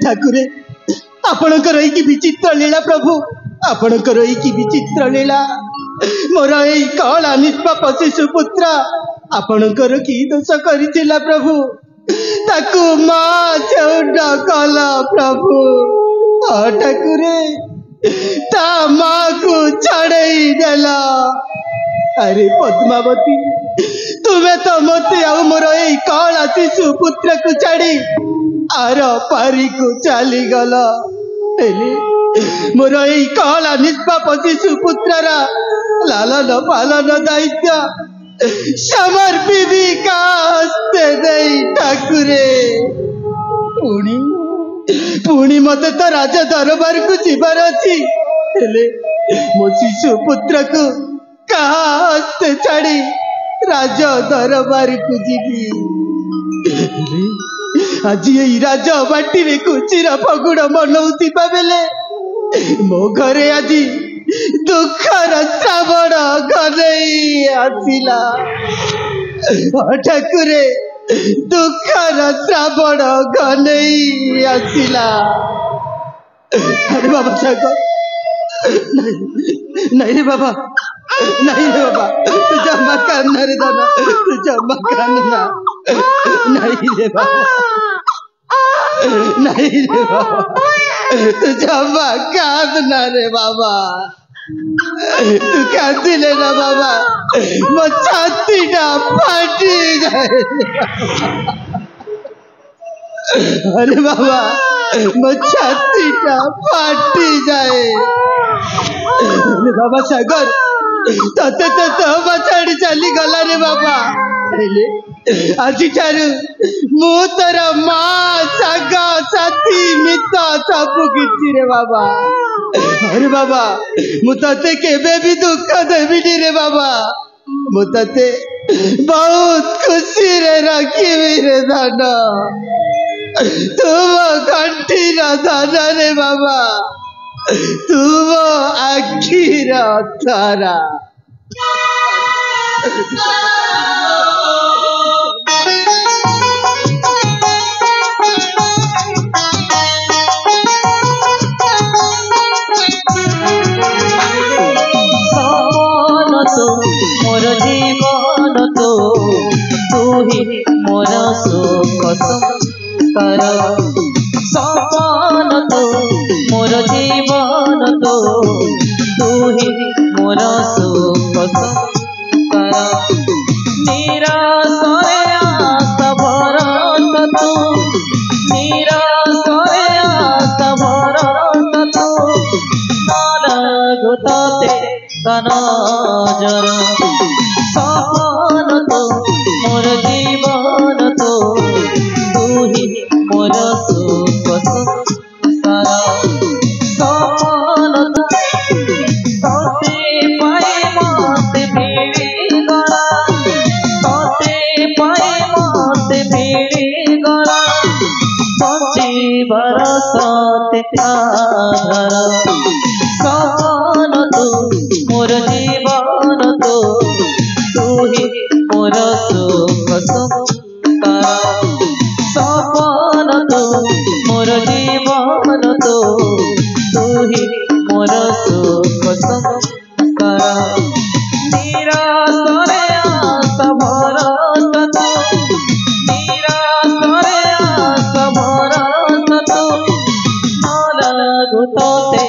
ठाकुरे आपणकर कि विचित्र लीला प्रभु आपणकर कि विचित्र लीला मोर यही कला निष्पाप शिशु पुत्र आपणकर कि दोष कर प्रभु ताकू माँ चौड कल प्रभु ठाकुरे ता माँ को छड़ई देला। अरे पद्मावती तुम्हें तो मत आउ मोर यही कला शिशु पुत्र को छाड़ी आर पारी को चली गल मोर यही कला निष्पाप शिशु पुत्र लालन पालन दायित्व समर्पी हस्ते दे ठाकुरे पुणी पुणी मत तो राजा दरबार को जीवार अच्छी मो शिशु पुत्र को कहा हस्ते छाड़ी राजा दरबार को जीवी आज यही राजा बाटी रे कुचिर फगुड़ मनौती बेले मो घरे आज दुखर श्रावण घरे आसिला ठाकुरे दुखर श्रावण घने आसिला। अरे बाबा सागर नहीं रे बाबा नहीं रे बाबा तू जमा कान्ना रे दादा तू जमा कान्ना नहीं रे बाबा नहीं रे बाबा तू जमा कान्ना रे बाबा तू कांदिले ना बाबा मो छाती ना फाटी जाए अरे बाबा मो छाती ना फाटी जाए। अरे बाबा सागर तते तो बचाड़ी चली गला रे बाबा आज मु तोर माँ सागा साथी मित सब किसी रे बाबा। अरे बाबा मु तते केबे भी दुख देविनी रे बाबा मु तते बहुत खुशी रे रखी रे धन तुम कंठी धन रे बाबा तुम आखिर तारा। मोर जीवन तो तू ही मोर सुख संस्कार सपन तो मोर जीवन तो तू ही मोर सुख संस्कार निराशरे आस भरत तू निराशरे आस भरत तू लागुते कनजर सपन तो मोर जीवन तो तू ही मोर सुख संस्कार सपन तो तोते पाए मत भेड़ी गला तोते पाए मत भेड़ी गला बची बरसते आधार सपन तो मोर जीवन तो तू ही मोर सुख संस्कार सपन तो मोर जीवन तो तू ही मोर सुख संस्कार निराशरे आस भरत तू निराशरे आस भरत तू न लागुते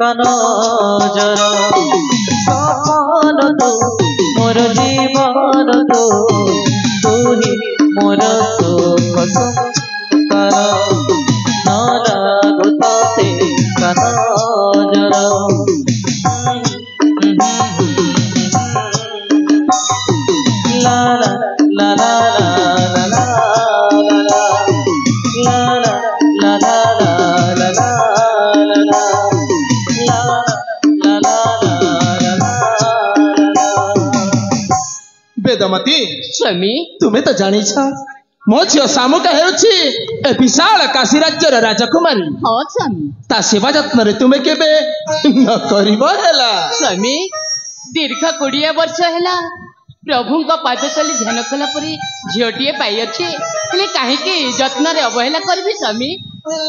कनजर सपन तो मोर जीवन तो तू ही मोर सुख संस्कार न लागुते कनजर ला ला ला ला ला ला ला ला ला ला ला ला वेदमती स्वामी तुम्हें तो जानी मो झील शामुका हे विशाल काशी राज्यर राजकुमारी हाँ स्वामी ता सेवा जत्न रे तुम्हें केबे न करिबो हैला। स्वामी दीर्घ 20 वर्ष है प्रभु पाद तले ध्यान कला झीटीए पाई अच्छे कहीं जत्न अवहेला करी स्वामी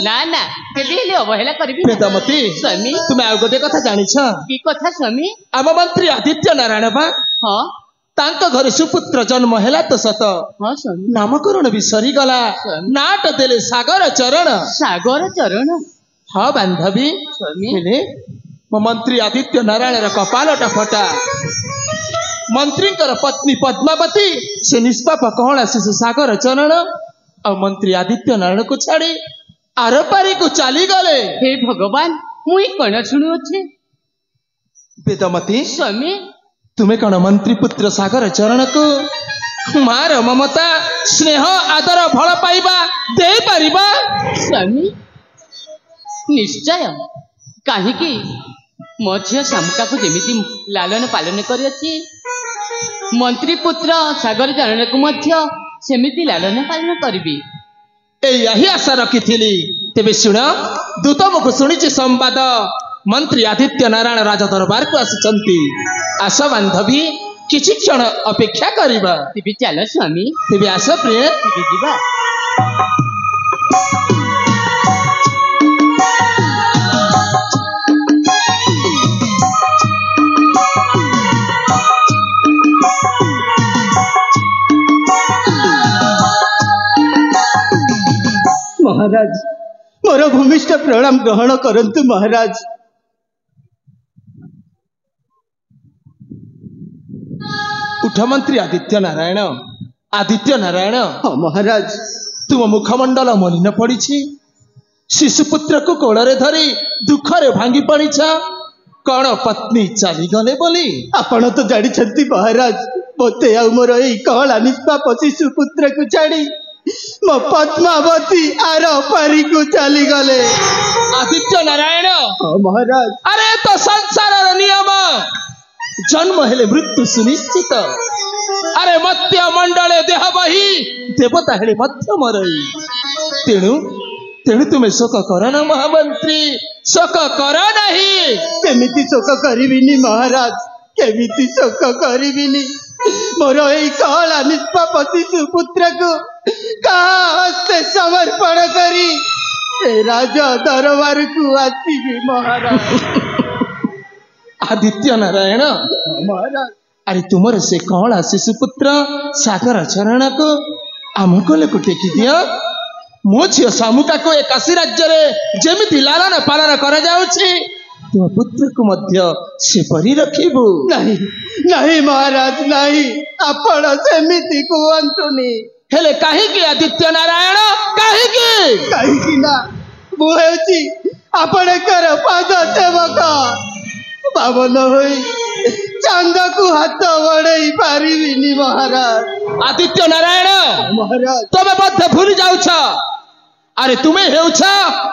ନା ନା କେବେ ହେଲେ ଅବହେଳା କରିବି ନା। ବେଦମତି ସ୍ୱାମୀ ତୁମେ ଆଉ ଗୋଟେ କଥା ଜାଣିଛ? କି କଥା ସ୍ୱାମୀ? ଆମ ମନ୍ତ୍ରୀ ଆଦିତ୍ୟ ନାରାୟଣ ବା ହଁ ତାଙ୍କ ଘରେ ସୁପୁତ୍ର ଜନ୍ମ ହେଲା ତ ସତ, ହଁ ସ୍ୱାମୀ। ନାମକରଣ ବି ସରିଗଲା, ନାଟ ଦେଲେ ସାଗର ଚରଣ। ସାଗର ଚରଣ ହଁ ବାନ୍ଧବୀ, ସ୍ୱାମୀ। ହେଲେ ମୋ ମନ୍ତ୍ରୀ ଆଦିତ୍ୟ ନାରାୟଣର କପାଳଟା ଫଟା। ମନ୍ତ୍ରୀଙ୍କର ପତ୍ନୀ ପଦ୍ମାବତୀ ସେ ନିଷ୍ପାପ କଅଁଳା ଶିଶୁ ସାଗର ଚରଣ ଆଉ ମନ୍ତ୍ରୀ ଆଦିତ୍ୟ ନାରାୟଣକୁ ଛାଡ଼ି ଆରପାରିକୁ ଚାଲିଗଲେ। ହେ ଭଗବାନ ମୁଁ ଏ କଣ ଶୁଣୁଅଛି? ବେଦମତି ସ୍ୱାମୀ ତୁମେ କଣ ମନ୍ତ୍ରୀ ପୁତ୍ର ସାଗର ଚରଣକୁ ମାର ମମତା ସ୍ନେହ ଆଦର ଭଲ ପାଇବା ଦେଇପାରିବ? ସ୍ୱାମୀ ନିଶ୍ଚୟ। କାହିଁକି ମୋ ଝିଅ ଶାମୁକାକୁ ଯେମିତି ଲାଳନ ପାଳନ କରିଅଛି ମନ୍ତ୍ରୀ ପୁତ୍ର ସାଗର ଚରଣକୁ ମଧ୍ୟ ସେମିତି ଲାଳନ ପାଳନ କରିବି। ଏଇଆ ହିଁ ଆଶା ରଖିଥିଲି। ତେବେ ଶୁଣ, ଦୂତମକୁ ଶୁଣିଛି ସମ୍ବାଦ ମନ୍ତ୍ରୀ ଆଦିତ୍ୟ ନାରାୟଣ ରାଜ ଦରବାରକୁ ଆସିଛନ୍ତି। ଆସ ବାନ୍ଧବୀ କିଛି କ୍ଷଣ ଅପେକ୍ଷା କରିବା। ତେବେ ଚାଲ ସ୍ୱାମୀ, ତେବେ ଆସ ପ୍ରିୟ। ତେବେ ଯିବା। ମହାରାଜ ମୋର ଭୂମିଷ୍ଠ ପ୍ରଣାମ ଗ୍ରହଣ କରନ୍ତୁ ମହାରାଜ। ଉଠ ମନ୍ତ୍ରୀ ଆଦିତ୍ୟ ନାରାୟଣ। ଆଦିତ୍ୟ ନାରାୟଣ, ହଁ ମହାରାଜ। ତୁମ ମୁଖମଣ୍ଡଳ ମଲିନ ପଡ଼ିଛି, ଶିଶୁପୁତ୍ରକୁ କୋଳରେ ଧରି ଦୁଃଖରେ ଭାଙ୍ଗି ପଡ଼ିଛ। କଣ ପତ୍ନୀ ଚାଲିଗଲେ ବୋଲି? ଆପଣ ତ ଜାଣିଛନ୍ତି ମହାରାଜ, ମୋତେ ଆଉ ମୋର ଏଇ କଅଁଳା ନିଷ୍ପାପ ଶିଶୁ ପୁତ୍ରକୁ ଛାଡ଼ି ମୋ ପଦ୍ମାବତୀ ଆର ପାରିକୁ ଚାଲିଗଲେ। ଆଦିତ୍ୟ ନାରାୟଣ, ହଁ ମହାରାଜ। ଆରେ ତ ସଂସାରର ନିୟମ, ଜନ୍ମ ହେଲେ ମୃତ୍ୟୁ ସୁନିଶ୍ଚିତ। ଆରେ ମତ୍ୟ ମଣ୍ଡଳେ ଦେହ ବହି ଦେବତା ହେଲେ ମଧ୍ୟ ମରଇ। ତେଣୁ ତେଣୁ ତୁମେ ଶୋକ କର ନା ମହାମନ୍ତ୍ରୀ, ଶୋକ କର ନାହିଁ। କେମିତି ଶୋକ କରିବିନି ମହାରାଜ, କେମିତି ଶୋକ କରିବିନି? ମୋର ଏଇ କଅଁଳା ନିଷ୍ପାପ ଶିଶୁ ପୁତ୍ରକୁ କାହା ହସ୍ତେ ସମର୍ପଣ କରି ଏ ରାଜ ଦରବାରକୁ ଆସିବି ମହାରାଜ। ଆଦିତ୍ୟ ନାରାୟଣ, ମହାରାଜ ଆରେ ତୁମର ସେ କଅଁଳା ଶିଶୁପୁତ୍ର ସାଗର ଚରଣକୁ ଆମ କୋଳକୁ ଟେକି ଦିଅ। ମୋ ଝିଅ ଶାମୁକାକୁ ଏ କାଶୀ ରାଜ୍ୟରେ ଯେମିତି ଲାଳନ ପାଳନ କରାଯାଉଛି ତୁମ ପୁତ୍ରକୁ ମଧ୍ୟ ସେପରି ରଖିବୁ। ନାହିଁ ନାହିଁ ମହାରାଜ, ନାହିଁ, ଆପଣ ସେମିତି କୁହନ୍ତୁନି। ହେଲେ କାହିଁକି ଆଦିତ୍ୟ ନାରାୟଣ, କାହିଁକି? କାହିଁକି ନା ମୁଁ ହେଉଛି ଆପଣଙ୍କର ପାଦ ସେବକ। ପାବନ ହୋଇ ଚାନ୍ଦକୁ ହାତ ବଢେଇ ପାରିବିନି ମହାରାଜ। ଆଦିତ୍ୟ ନାରାୟଣ, ମହାରାଜ ତମେ ମଧ୍ୟ ଭୁଲି ଯାଉଛ, ଆରେ ତୁମେ ହେଉଛ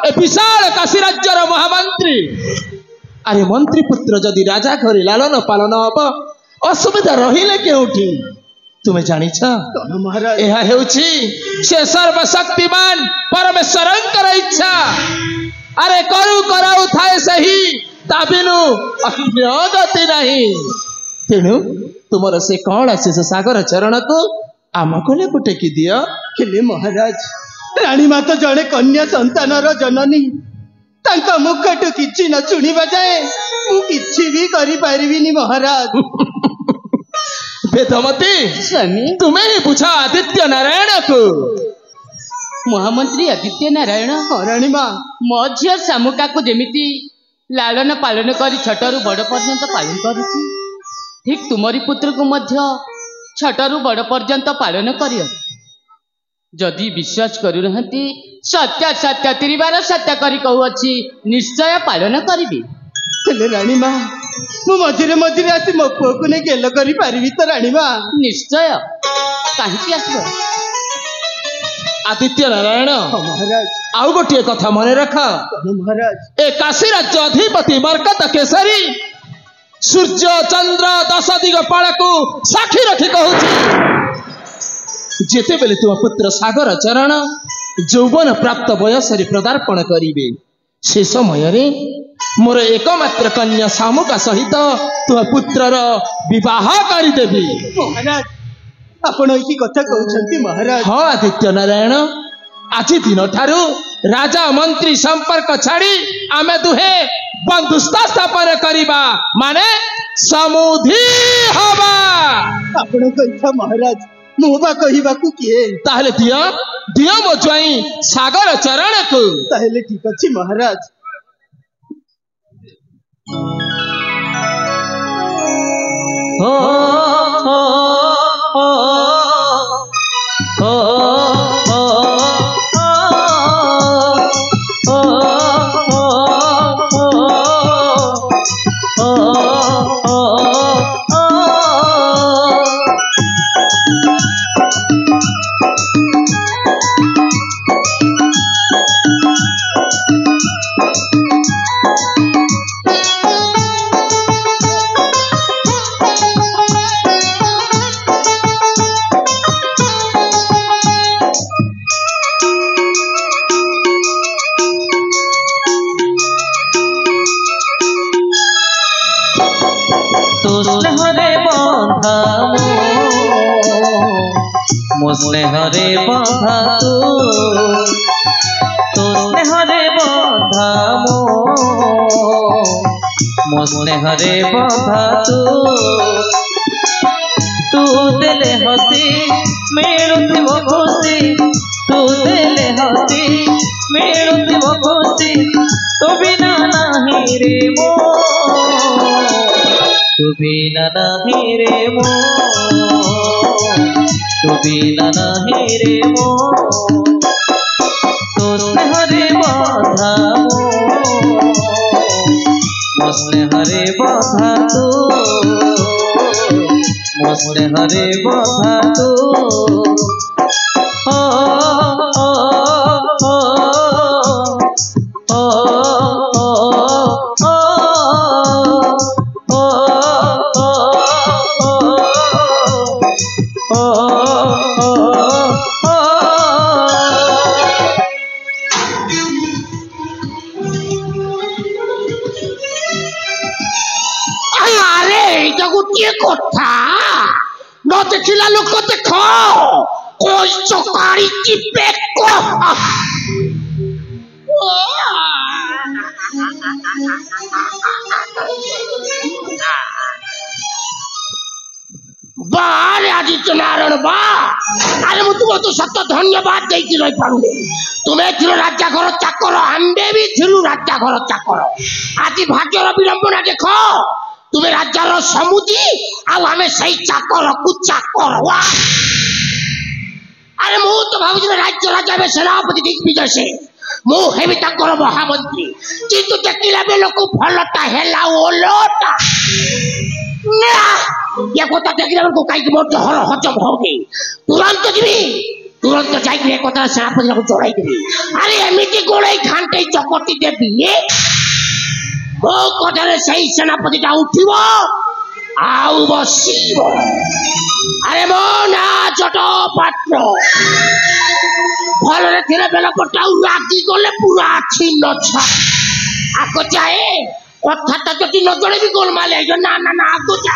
ଏ ବିଶାଳ କାଶୀ ରାଜ୍ୟର ମହାମନ୍ତ୍ରୀ। ଆରେ ମନ୍ତ୍ରୀ ପୁତ୍ର ଯଦି ରାଜା ଘରେ ଲାଳନ ପାଳନ ହବ, ଅସୁବିଧା ରହିଲେ କେଉଁଠି ତୁମେ ଜାଣିଛ? କଣ ମହାରାଜ? ଏହା ହେଉଛି ସେ ସର୍ବଶକ୍ତିମାନ ପରମେଶ୍ୱରଙ୍କର ଇଚ୍ଛା। ଆରେ କରୁ କରାଉଥାଏ ସେହି, ତା ବିନୁ ଅନ୍ୟ ଗତି ନାହିଁ। ତେଣୁ ତୁମର ସେ କଅଁଳା ଶିଶୁ ସାଗର ଚରଣକୁ ଆମ କୋଳକୁ ଟେକି ଦିଅ। ହେଲେ ମହାରାଜ, ରାଣୀ ମା ତ ଜଣେ କନ୍ୟା ସନ୍ତାନର ଜନନୀ, ତାଙ୍କ ମୁଖଠୁ କିଛି ନ ଶୁଣିବା ଯାଏ ମୁଁ କିଛି ବି କରିପାରିବିନି ମହାରାଜ। ବେଦମତି, ସ୍ୱାମୀ ତୁମେ ହିଁ ବୁଝ ଆଦିତ୍ୟ ନାରାୟଣକୁ। ମହାମନ୍ତ୍ରୀ ଆଦିତ୍ୟ ନାରାୟଣ, ହଁ ରାଣୀ ମା। ମୋ ଝିଅ ଶାମୁକାକୁ ଯେମିତି ଲାଳନ ପାଳନ କରି ଛୋଟରୁ ବଡ଼ ପର୍ଯ୍ୟନ୍ତ ପାଳନ କରୁଛି, ଠିକ୍ ତୁମରି ପୁତ୍ରକୁ ମଧ୍ୟ ଛୋଟରୁ ବଡ଼ ପର୍ଯ୍ୟନ୍ତ ପାଳନ କରିବ। ଯଦି ବିଶ୍ୱାସ କରୁନାହାନ୍ତି, ସତ୍ୟ ସତ୍ୟ ତିରିବାର ସତ୍ୟ କରି କହୁଅଛି, ନିଶ୍ଚୟ ପାଳନ କରିବି। ହେଲେ ରାଣୀ ମା, ମୁଁ ମଝିରେ ମଝିରେ ଆସି ମୋ ପୁଅକୁ ନେଇ ଗେଲ କରିପାରିବି ତ ରାଣୀ ମା? ନିଶ୍ଚୟ, କାହିଁକି ଆସିବ? ଆଦିତ୍ୟ ନାରାୟଣ, ହଁ ମହାରାଜ। ଆଉ ଗୋଟିଏ କଥା ମନେ ରଖ, କଣ ମହାରାଜ? ଏ କାଶୀ ରାଜ୍ୟ ଅଧିପତି ମର୍କତ କେଶରୀ ସୂର୍ଯ୍ୟ ଚନ୍ଦ୍ର ଦଶ ଦିଗ ପାଳକୁ ସାକ୍ଷୀ ରଖି କହୁଛି, ଯେତେବେଳେ ତୁମ ପୁତ୍ର ସାଗର ଚରଣ ଯୌବନ ପ୍ରାପ୍ତ ବୟସରେ ପଦାର୍ପଣ କରିବେ, ସେ ସମୟରେ ମୋର ଏକମାତ୍ର କନ୍ୟା ଶାମୁକା ସହିତ ତୁମ ପୁତ୍ରର ବିବାହ କରିଦେବି। ମହାରାଜ ଆପଣ କି କଥା କହୁଛନ୍ତି ମହାରାଜ? ହଁ ଆଦିତ୍ୟ ନାରାୟଣ, আজি दिन ठारू राजा मंत्री संपर्क छाड़ी आमे दुहे बंधुस्था स्थापन करिबा माने समुधी हवा। ଆପଣଙ୍କ ଇଚ୍ଛା ମହାରାଜ, ମୁଁ ବା କହିବାକୁ କିଏ? ताहले दियो दियो मो ज्वाई सागर चरण को। ତାହେଲେ ଠିକ ଅଛି ମହାରାଜ। ओ ओ ओ ओ स्नेहरे बंधा तो स्नेहरे बंधा मो स्नेहरे बंधा तू देले हसी मिलुथिब खुशी तू देले हसी मिलुथिब खुशी तो बिना नहीं रे मो तू बिना नहीं रे मो तू बिना नहीं रे मो तो स्नेहरे बंधा मो स्नेहरे बंधा मो स्नेहरे बंधा ओ কথা ন দেখিলা লোক দেখ কই চকারি কি পেক बारे आदित्य नारायण बा अरे मु तुम तो सत्य धन्यवाद देकी रही पारुनी तुम्हें थिलो राजा घर चाकर आंबे भी थिलु राजा घर चाकर आज भाग्यर विडंबना देख तुम्हें राजार समुदी आमे से चाकर को चाकर अरे मु तो भावुची राज्य राजा में सेनापति दिग्विजय से मु हेबी तांकर महामंत्री किंतु देखिला बेलको फलटा हेला ओलटा ना ये कोता देखिला बेलको काई मोर हर हजम होगी तुरंत जीवी तुरंत जाई के कोता सेनापति को जोड़ाई देबी अरे एमिति गोळई खांटे चकटी देबी मो कोठारे सही सेनापति टा उठिबो आउ बसिबो अरे मो ना जटो पात्र भलरे थिले बेला पटाउ रागी गले पूरा छिन्न छ आको जाए कथा त जति न जणे भी गोलमाल है ना ना ना आको जा